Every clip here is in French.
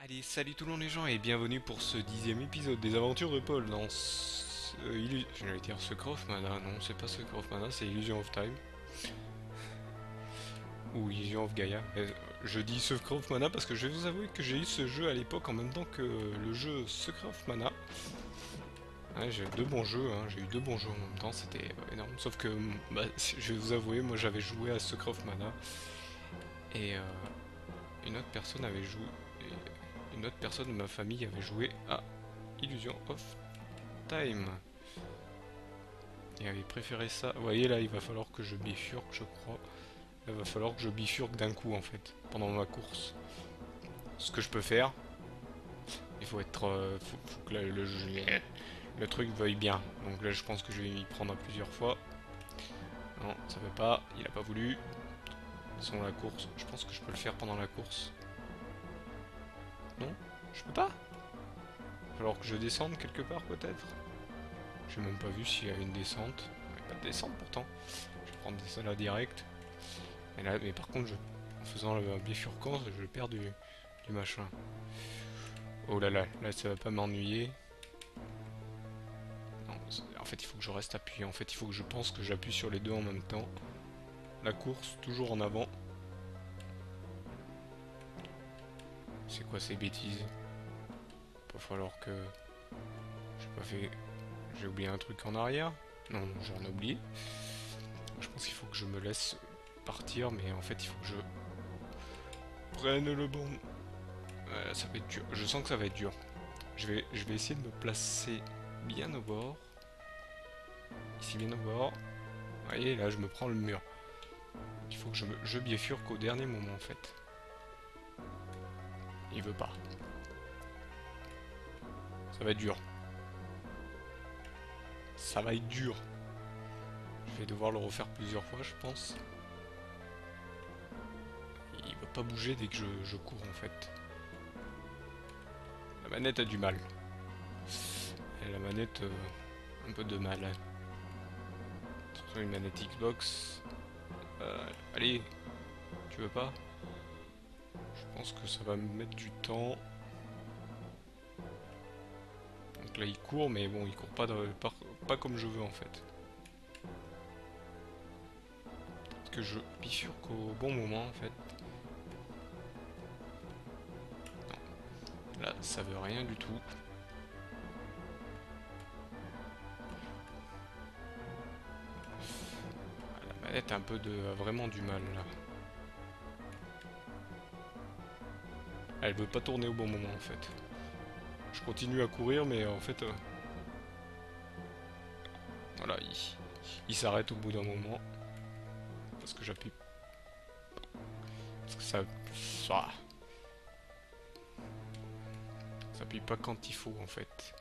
Allez, salut tout le monde les gens et bienvenue pour ce 10e épisode des aventures de Paul dans j'allais dire Secret of Mana, non c'est pas Secret of Mana, c'est Illusion of Time ou Illusion of Gaia. Je dis Secret of Mana parce que je vais vous avouer que j'ai eu ce jeu à l'époque en même temps que le jeu Secret of Mana. Ouais, j'ai eu deux bons jeux, hein, j'ai eu deux bons jeux en même temps, c'était énorme. Sauf que, bah, je vais vous avouer, moi j'avais joué à Secret of Mana et une autre personne avait joué, une autre personne de ma famille avait joué à Illusion of Time. Il avait préféré ça. Vous voyez là, il va falloir que je bifurque, je crois. Il va falloir que je bifurque d'un coup en fait, pendant ma course. Ce que je peux faire, il faut être. Faut que le truc veuille bien. Donc là, je pense que je vais m'y prendre à plusieurs fois. Non, ça veut pas, il a pas voulu. Sans la course, je pense que je peux le faire pendant la course. Non, je peux pas. Il va falloir que je descende quelque part peut-être. J'ai même pas vu s'il y avait une descente. Il n'y a pas de descente pourtant. Je vais prendre ça là direct. Et là, mais par contre, en faisant le bifurcant, je perds du machin. Oh là là, là ça va pas m'ennuyer. En fait, il faut que je reste appuyé. En fait, il faut que je pense que j'appuie sur les deux en même temps. La course, toujours en avant. C'est quoi ces bêtises? Il va falloir que... J'ai pas fait... J'ai oublié un truc en arrière. Non, j'en ai oublié. Je pense qu'il faut que je me laisse partir, mais en fait, il faut que je prenne le bon. Ça va être dur. Je sens que ça va être dur. Je vais essayer de me placer bien au bord. Ici, bien au bord. Vous voyez, là, je me prends le mur. Il faut que je bifurque au dernier moment, en fait. Il veut pas. Ça va être dur. Ça va être dur. Je vais devoir le refaire plusieurs fois, je pense. Il veut pas bouger dès que je cours, en fait. La manette a du mal. Et la manette, un peu de mal. Surtout une manette Xbox. Allez, tu veux pas? Je pense que ça va me mettre du temps. Donc là il court, mais bon, il court pas comme je veux en fait. Est-ce que je bifurque au bon moment en fait? Non. Là, ça veut rien du tout. La manette a a vraiment du mal là. Elle veut pas tourner au bon moment en fait. Je continue à courir, mais en fait... voilà, il s'arrête au bout d'un moment. Parce que j'appuie. Parce que ça appuie pas quand il faut en fait.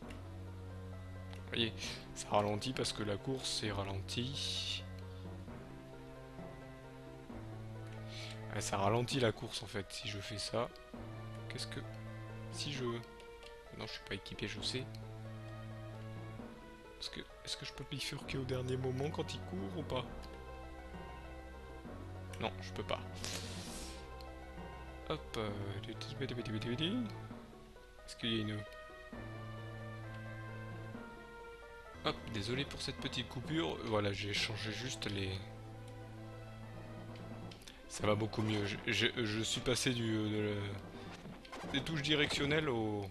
Vous voyez, ça ralentit parce que la course est ralentie. Ouais, ça ralentit la course en fait si je fais ça. Qu'est-ce que... Si je... Non, je suis pas équipé, je sais. Est-ce que je peux bifurquer au dernier moment quand il court ou pas? Non, je peux pas. Hop. Est-ce qu'il y a une... Hop, désolé pour cette petite coupure. Voilà, j'ai changé juste les... Ça va beaucoup mieux. Je suis passé des touches directionnelles au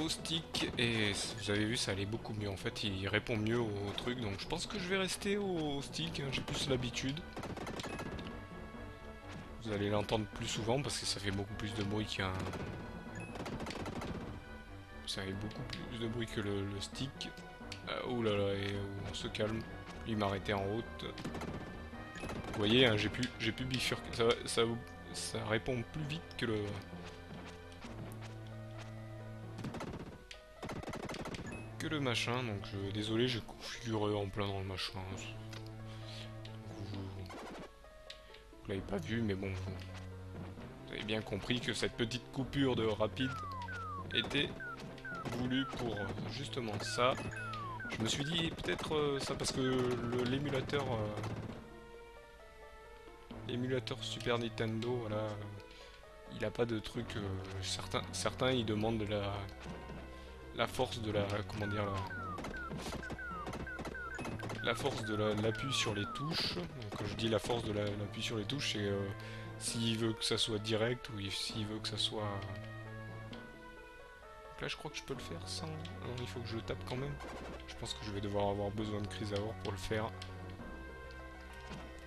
stick et vous avez vu, ça allait beaucoup mieux. En fait, il répond mieux au truc. Donc je pense que je vais rester au stick. Hein, j'ai plus l'habitude. Vous allez l'entendre plus souvent parce que ça fait beaucoup plus de bruit qu'un... Ça fait beaucoup plus de bruit que le stick. Oh là là, et on se calme. Il m'arrêtait en haute. Vous voyez, hein, j'ai pu bifurquer. Ça répond plus vite que le machin. Donc désolé, j'ai configuré en plein dans le machin. Vous l'avez pas vu, mais bon, vous avez bien compris que cette petite coupure de rapide était voulue pour justement ça. Je me suis dit peut-être ça parce que l'émulateur Super Nintendo, voilà, il a pas de truc. Certains ils demandent la force de la. Comment dire la force de l'appui sur les touches. Donc, quand je dis la force de l'appui sur les touches, c'est s'il veut que ça soit direct ou s'il veut que ça soit. Donc là, je crois que je peux le faire sans. Non, il faut que je le tape quand même. Je pense que je vais devoir avoir besoin de Chrysaor pour le faire.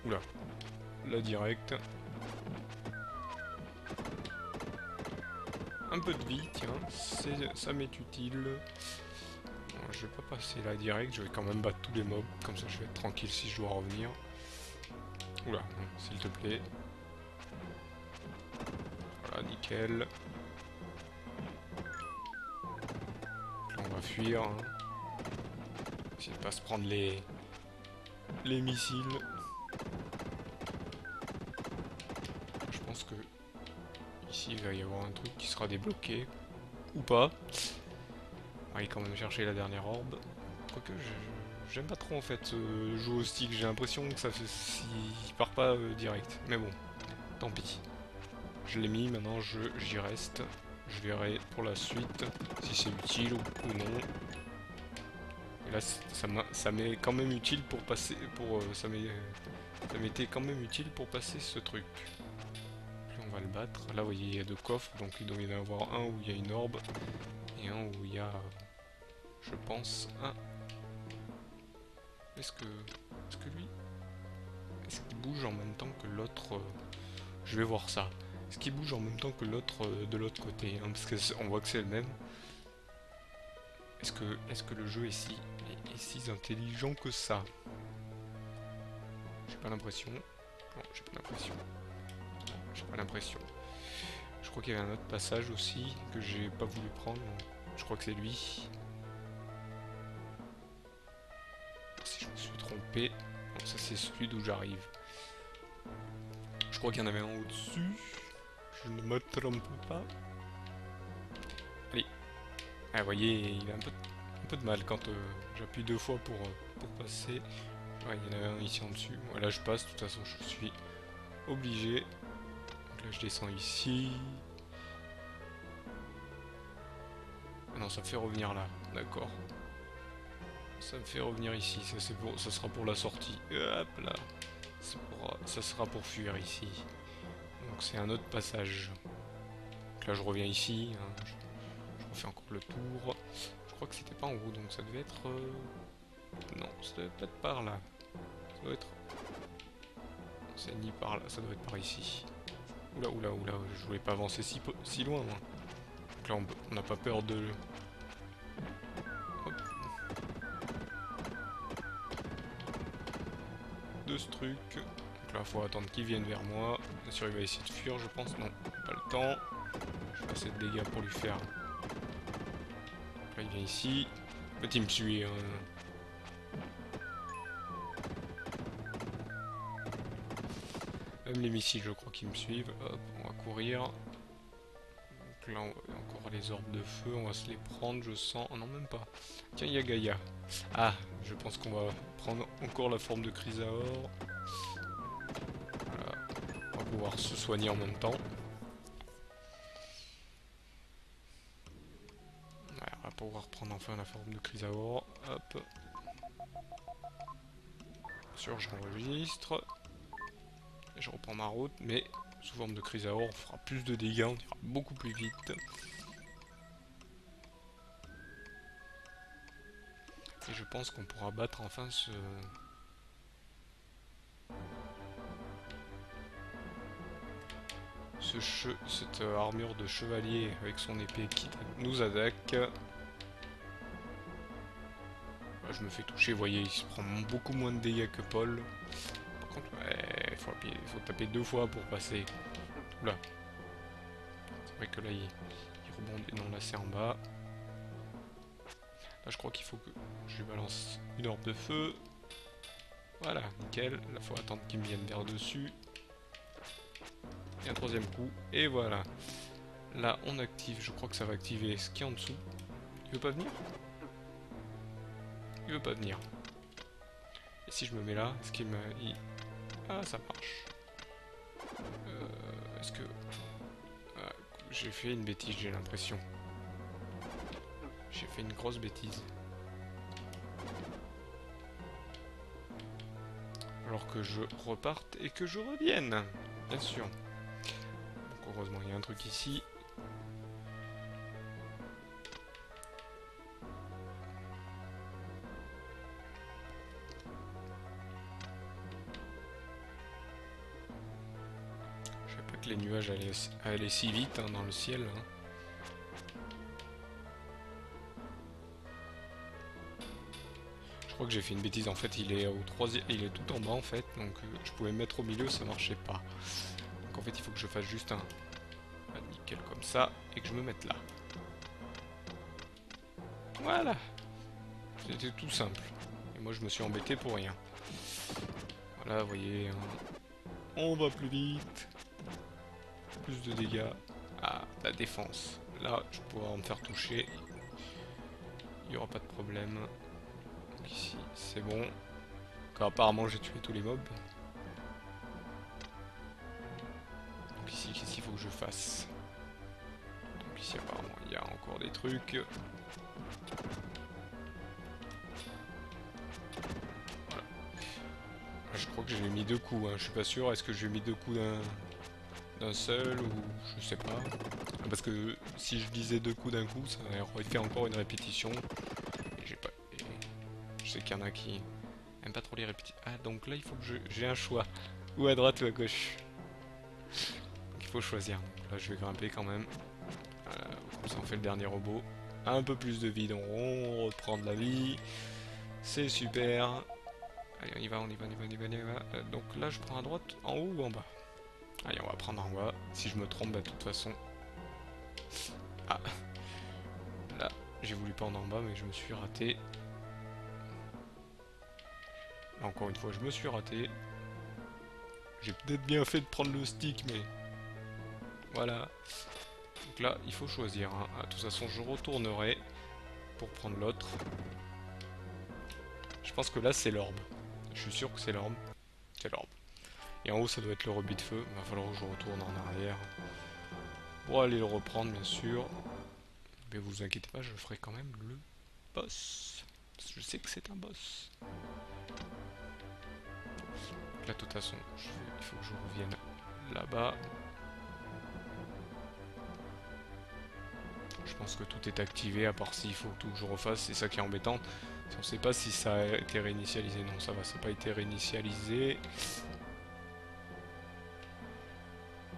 Oula, la direct. Un peu de vie, tiens, ça m'est utile. Bon, je vais pas passer la direct, je vais quand même battre tous les mobs, comme ça je vais être tranquille si je dois revenir. Oula, s'il te plaît. Voilà, nickel. Là, on va fuir. Hein. Essayer de pas se prendre les missiles. Je pense que ici il va y avoir un truc qui sera débloqué. Ou pas. On va aller quand même chercher la dernière orbe. Quoique j'aime pas trop en fait jouer au stick, j'ai l'impression que ça fait s'il part pas direct. Mais bon, tant pis. Je l'ai mis, maintenant j'y reste. Je verrai pour la suite si c'est utile ou non. Et là ça m'est quand même utile pour passer. Ça m'était quand même utile pour passer ce truc. Puis on va le battre. Là vous voyez il y a deux coffres, donc il doit y en avoir un où il y a une orbe. Et un où il y a je pense un. Est-ce que lui, est-ce qu'il bouge en même temps que l'autre je vais voir ça. Est-ce qu'il bouge en même temps que l'autre de l'autre côté hein, parce qu'on voit que c'est le même. Est-ce que le jeu est si intelligent que ça? J'ai pas l'impression. Non, j'ai pas l'impression. J'ai pas l'impression. Je crois qu'il y avait un autre passage aussi que j'ai pas voulu prendre. Je crois que c'est lui. Si je me suis trompé. Non, ça c'est celui d'où j'arrive. Je crois qu'il y en avait un au-dessus. Je ne me trompe pas. Allez. Ah, vous voyez, il a un peu de mal quand j'appuie deux fois pour passer. Ouais, il y en avait un ici en dessus. Moi, là, je passe. De toute façon, je suis obligé. Donc là, je descends ici. Ah non, ça me fait revenir là. D'accord. Ça me fait revenir ici. Ça sera pour la sortie. Hop là. Ça sera pour fuir ici. Donc c'est un autre passage. Donc là, je reviens ici. Hein, je refais encore le tour. Je crois que c'était pas en haut, donc ça devait être... Non, ça devait pas être par là. Ça doit être... C'est ni par là, ça doit être par ici. Oula, oula, oula, je voulais pas avancer si loin, moi. Donc là, on n'a pas peur de... Hop. De ce truc. Donc là, faut attendre qu'il vienne vers moi. Bien sûr, il va essayer de fuir, je pense. Non, pas le temps. Je fais assez de dégâts pour lui faire. Donc là, il vient ici. En fait, il me suit. Hein. Même les missiles, je crois qu'ils me suivent. Hop, on va courir. Donc là, on a encore les orbes de feu. On va se les prendre, je sens. Oh non, même pas. Tiens, il y a Gaïa. Ah, je pense qu'on va prendre encore la forme de Chrysaor. Voilà. On va pouvoir se soigner en même temps. Voilà, on va pouvoir prendre enfin la forme de Chrysaor. Hop. Bien sûr, j'enregistre. Je reprends ma route, mais sous forme de Chrysaor, on fera plus de dégâts, on ira beaucoup plus vite. Et je pense qu'on pourra battre enfin cette armure de chevalier avec son épée qui nous attaque. Je me fais toucher, vous voyez, il se prend beaucoup moins de dégâts que Paul. Par contre, il faut taper deux fois pour passer. Oula. C'est vrai que là, il rebondit. Non, là, c'est en bas. Là, je crois qu'il faut que je lui balance une orbe de feu. Voilà, nickel. Là, il faut attendre qu'il me vienne vers dessus. Et un troisième coup. Et voilà. Là, on active. Je crois que ça va activer ce qui est en dessous. Il veut pas venir? Il veut pas venir. Et si je me mets là, est-ce qu'il me... Ah, ça marche. Est-ce que... j'ai fait une bêtise, j'ai l'impression. J'ai fait une grosse bêtise. Alors que je reparte et que je revienne. Bien sûr. Donc heureusement, il y a un truc ici. Je savais pas que les nuages allaient si vite hein, dans le ciel. Hein. Je crois que j'ai fait une bêtise. En fait, il est au troisième, il est tout en bas en fait. Donc je pouvais me mettre au milieu, ça marchait pas. Donc en fait, il faut que je fasse juste un nickel comme ça et que je me mette là. Voilà. C'était tout simple. Et moi, je me suis embêté pour rien. Voilà, vous voyez, hein, on va plus vite. Plus de dégâts. Ah, la défense. Là, je vais pouvoir me faire toucher. Il n'y aura pas de problème. Donc ici, c'est bon. Car apparemment, j'ai tué tous les mobs. Donc ici, qu'est-ce qu'il faut que je fasse? Donc ici, apparemment, il y a encore des trucs. Voilà. Je crois que j'ai mis 2 coups. Hein. Je suis pas sûr. Est-ce que j'ai mis 2 coups d'un seul ou je sais pas. Parce que si je disais 2 coups d'un coup, ça aurait fait encore une répétition. Et j'ai pas. Et je sais qu'il y en a qui aiment pas trop les répétitions. Ah donc là il faut que j'ai un choix. Ou à droite ou à gauche. Donc il faut choisir. Donc là je vais grimper quand même. Comme ça on fait le dernier robot. Un peu plus de vie, donc on reprend de la vie. C'est super. Allez on y va, on y va, on y va, on y va, on y va. Donc là je prends à droite, en haut ou en bas? Allez on va prendre en bas. Si je me trompe, bah, de toute façon. Ah, là, j'ai voulu prendre en bas, mais je me suis raté. Là, encore une fois, je me suis raté. J'ai peut-être bien fait de prendre le stick, mais... Voilà. Donc là, il faut choisir. Hein. Ah, de toute façon, je retournerai pour prendre l'autre. Je pense que là, c'est l'orbe. Je suis sûr que c'est l'orbe. C'est l'orbe. Et en haut, ça doit être le rebut de feu. Il va falloir que je retourne en arrière. Pour aller le reprendre, bien sûr. Mais vous inquiétez pas, je ferai quand même le boss. Parce que je sais que c'est un boss. Là, de toute façon, il faut que je revienne là-bas. Je pense que tout est activé, à part s'il faut tout que je refasse. C'est ça qui est embêtant. On ne sait pas si ça a été réinitialisé. Non, ça va, ça n'a pas été réinitialisé.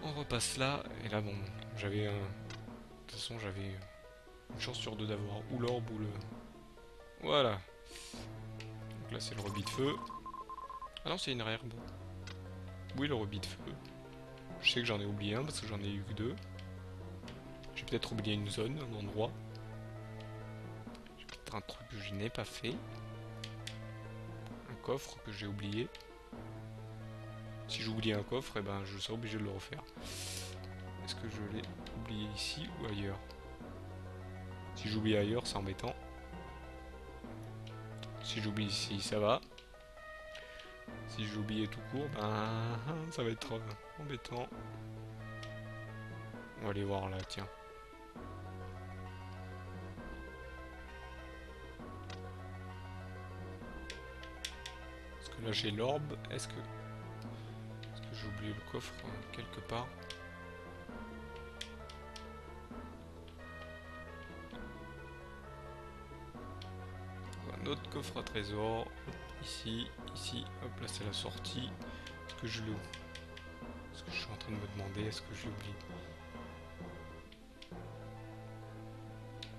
On repasse là. Et là, bon, j'avais un... De toute façon, j'avais une chance sur 2 d'avoir ou l'orbe ou le... Voilà. Donc là, c'est le rebut de feu. Ah non, c'est une herbe. Oui, le rebut de feu. Je sais que j'en ai oublié un parce que j'en ai eu que 2. J'ai peut-être oublié une zone, un endroit. J'ai peut-être un truc que je n'ai pas fait. Un coffre que j'ai oublié. Si j'oublie un coffre, eh ben, je serai obligé de le refaire. Est-ce que je l'ai oublié ici ou ailleurs? Si j'oublie ailleurs, c'est embêtant. Si j'oublie ici, ça va. Si j'oubliais tout court, ben ça va être embêtant. On va aller voir là, tiens. Parce que là j'ai l'orbe. Est-ce que j'ai oublié le coffre quelque part? Un autre coffre à trésor. Ici, hop là c'est la sortie. Est-ce que je l'ai? Est-ce que je suis en train de me demander, est-ce que je l'ai oublié?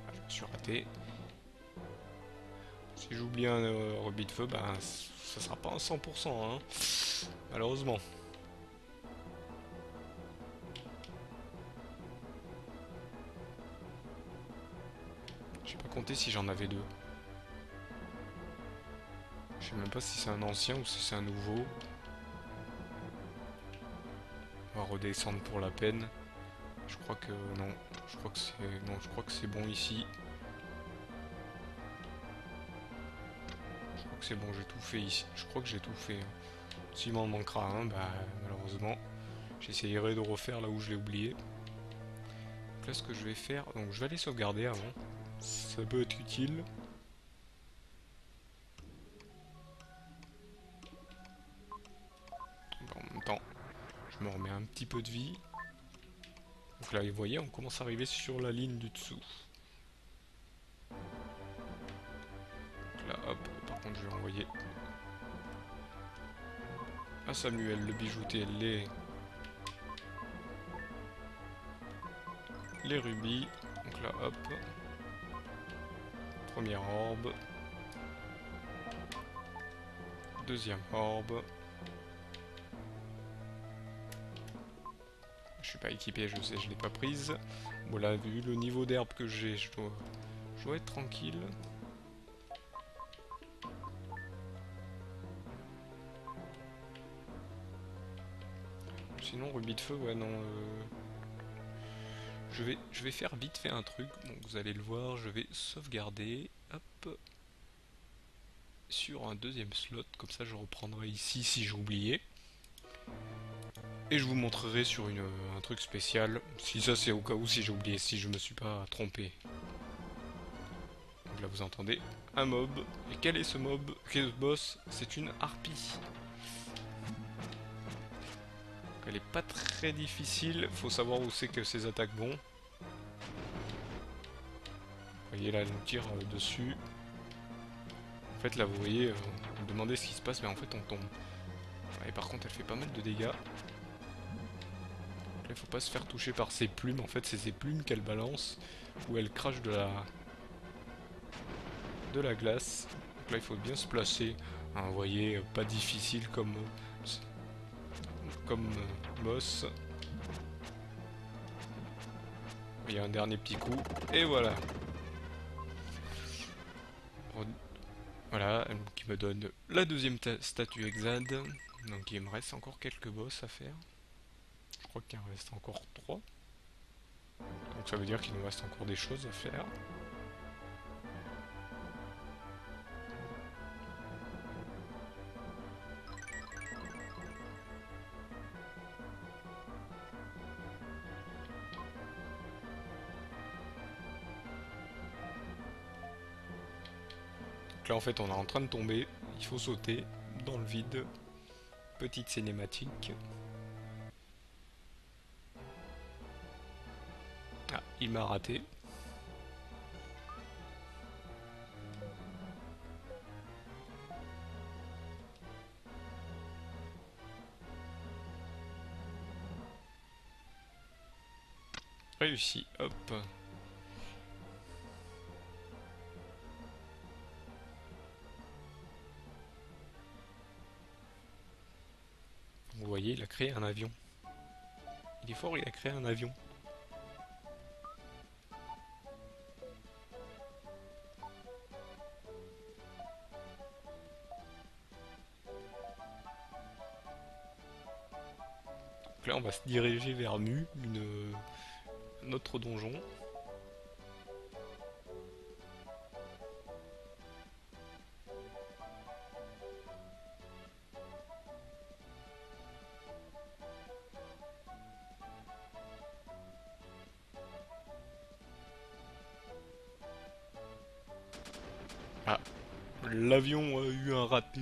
Ah, je me suis raté. Si j'oublie un rebut de feu, ben ça sera pas un 100%, hein, malheureusement. J'ai pas compté si j'en avais 2. Je sais même pas si c'est un ancien ou si c'est un nouveau. On va redescendre pour la peine. Je crois que non. Je crois que c'est non. Je crois que c'est bon ici. Je crois que c'est bon. J'ai tout fait ici. Je crois que j'ai tout fait. S'il m'en manquera un, bah malheureusement, j'essayerai de refaire là où je l'ai oublié. Donc là, ce que je vais faire... Donc je vais aller sauvegarder avant. Ça peut être utile. En même temps, je me remets un petit peu de vie. Donc là, vous voyez, on commence à arriver sur la ligne du dessous. Donc là, hop, par contre, je vais envoyer à Samuel le bijouter les rubis. Donc là, hop, première orbe, deuxième orbe. Je suis pas équipé, je sais, je l'ai pas prise. Bon là, vu le niveau d'herbe que j'ai, je dois être tranquille. Sinon, rubis de feu, ouais, non. Je vais faire vite fait un truc. Donc vous allez le voir, je vais sauvegarder. Hop. Sur un deuxième slot, comme ça je reprendrai ici si j'ai oublié. Et je vous montrerai sur un truc spécial. Si ça c'est au cas où si j'ai oublié, si je me suis pas trompé. Donc là vous entendez un mob. Et quel est ce mob? Quel est ce boss? C'est une harpie. Elle est pas très difficile, faut savoir où c'est que ses attaques vont. Vous voyez là, elle nous tire dessus. En fait là vous voyez, vous me demandez ce qui se passe, mais en fait on tombe. Et par contre elle fait pas mal de dégâts. Là, il faut pas se faire toucher par ses plumes, en fait c'est ses plumes qu'elle balance, où elle crache de la glace. Donc là il faut bien se placer. Hein, vous voyez, pas difficile comme boss. Il y a un dernier petit coup, et voilà. Voilà, qui me donne la deuxième statue Exad. Donc il me reste encore quelques boss à faire. Je crois qu'il me reste encore 3. Donc ça veut dire qu'il nous reste encore des choses à faire. Donc là en fait on est en train de tomber. Il faut sauter dans le vide. Petite cinématique. Ah, il m'a raté. Réussi, hop. Vous voyez, il a créé un avion. Il est fort, il a créé un avion. Donc là, on va se diriger vers un autre donjon. Ah, l'avion a eu un raté.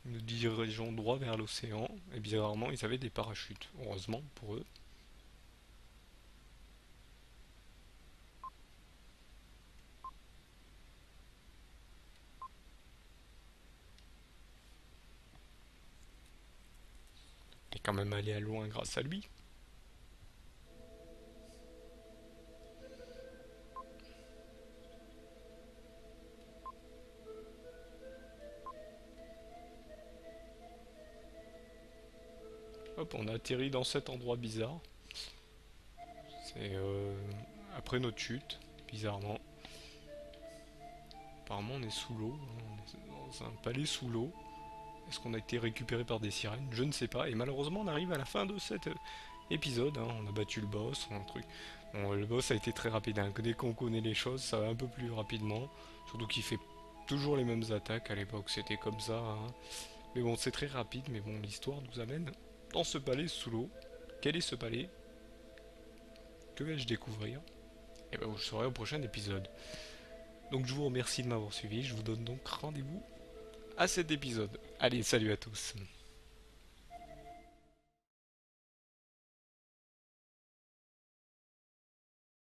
Nous dirigeons droit vers l'océan. Et bizarrement, ils avaient des parachutes. Heureusement pour eux. On est quand même allé à loin grâce à lui. Hop, on a atterri dans cet endroit bizarre. C'est après notre chute, bizarrement. Apparemment, on est sous l'eau. On est dans un palais sous l'eau. Est-ce qu'on a été récupéré par des sirènes? Je ne sais pas. Et malheureusement, on arrive à la fin de cet épisode. Hein. On a battu le boss, un truc. Bon, le boss a été très rapide. Hein. Dès qu'on connaît les choses, ça va un peu plus rapidement. Surtout qu'il fait toujours les mêmes attaques. À l'époque, c'était comme ça. Hein. Mais bon, c'est très rapide. Mais bon, l'histoire nous amène dans ce palais sous l'eau. Quel est ce palais? que vais-je découvrir? Et ben, je serai au prochain épisode. Donc je vous remercie de m'avoir suivi, je vous donne donc rendez-vous à cet épisode. Allez, salut à tous.